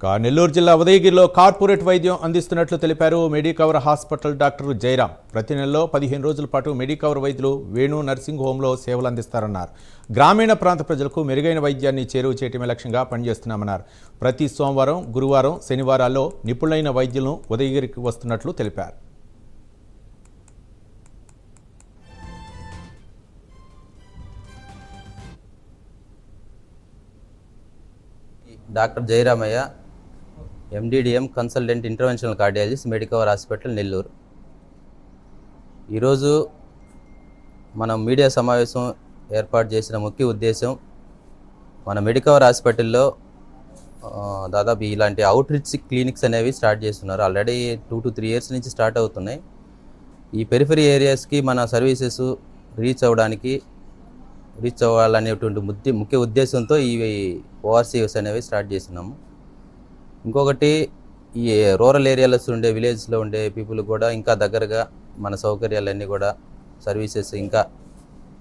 నెల్లూరు జిల్లా ఉదయగిరిలో కార్పొరేట్ వైద్యం అందిస్తున్నట్లు తెలిపారు మెడికవర్ హాస్పిటల్ డాక్టర్ జయరాం. ప్రతి నెలలో 15 రోజుల పాటు మెడికవర్ వైద్యులు వేణు నర్సింగ్ హోంలో సేవలు అందిస్తారన్నారు. గ్రామీణ ప్రాంత ప్రజలకు మెరుగైన వైద్యాన్ని చేరువ చేయటమే లక్ష్యంగా పనిచేస్తున్నామన్నారు. ప్రతి సోమవారం, గురువారం, శనివారాల్లో నిపుణులైన వైద్యులను ఉదయగిరికి వస్తున్నట్లు తెలిపారు. Doctor Jayaramaiah, MD DM consultant interventional cardiologist, Medicover hospital, Nellore. ఈరోజు మనం మీడియా సమావేశం ఏర్పాటు చేసిన ముఖ్య ఉద్దేశం, మన మెడికవర్ హాస్పిటల్లో దాదాపు ఇలాంటి అవుట్ రీచ్ క్లినిక్స్ అనేవి స్టార్ట్ చేస్తున్నారు. ఆల్రెడీ 2 to 3 years నుంచి స్టార్ట్ అవుతున్నాయి. ఈ పెరిఫరీ ఏరియాస్కి మన సర్వీసెస్ రీచ్ అవ్వాలనేటువంటి ముఖ్య ఉద్దేశంతో ఈ ఓఆర్సీస్ అనేవి స్టార్ట్ చేస్తున్నాము. ఇంకొకటి, ఈ రూరల్ ఏరియాలో ఉండే, విలేజ్లో ఉండే పీపుల్ కూడా ఇంకా దగ్గరగా మన సౌకర్యాలన్నీ కూడా సర్వీసెస్ ఇంకా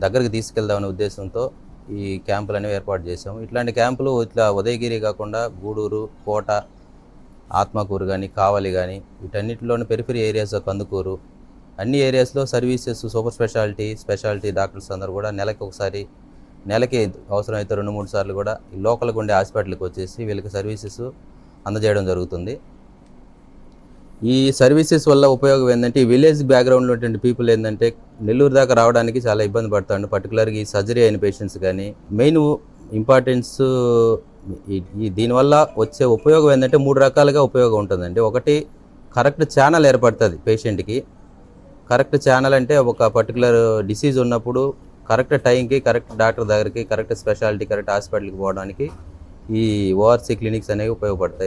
దగ్గరికి తీసుకెళ్దామనే ఉద్దేశంతో ఈ క్యాంపులు అనేవి ఏర్పాటు చేసాము. ఇట్లాంటి క్యాంపులు ఇట్లా ఉదయగిరి కాకుండా గూడూరు, కోట, ఆత్మకూరు కానీ, కావలి కానీ, వీటన్నిటిలోని పెరిఫరీ ఏరియాస్, కందుకూరు, అన్ని ఏరియాస్లో సర్వీసెస్, సూపర్ స్పెషాలిటీ డాక్టర్స్ అందరూ కూడా నెలకి అవసరమైతే 2-3 సార్లు కూడా ఈ లోకల్గా ఉండే హాస్పిటల్కి వచ్చేసి వీళ్ళకి సర్వీసెస్ అందజేయడం జరుగుతుంది. ఈ సర్వీసెస్ వల్ల ఉపయోగం ఏంటంటే, ఈ విలేజ్ బ్యాక్గ్రౌండ్లో ఉన్నటువంటి పీపుల్ ఏంటంటే నెల్లూరు దాకా రావడానికి చాలా ఇబ్బంది పడతాడు. పర్టికులర్గా ఈ సర్జరీ అయిన పేషెంట్స్ కానీ, మెయిన్ ఇంపార్టెన్స్ దీనివల్ల వచ్చే ఉపయోగం ఏంటంటే 3 రకాలుగా ఉపయోగం ఉంటుందండి. ఒకటి, కరెక్ట్ ఛానల్ ఏర్పడుతుంది పేషెంట్కి. కరెక్ట్ ఛానల్ అంటే ఒక పర్టికులర్ డిసీజ్ ఉన్నప్పుడు కరెక్ట్ టైంకి, కరెక్ట్ డాక్టర్ దగ్గరికి, కరెక్ట్ స్పెషాలిటీ, కరెక్ట్ హాస్పిటల్కి పోవడానికి ఈ ఓఆర్సీ క్లినిక్స్ అనేవి ఉపయోగపడతాయి.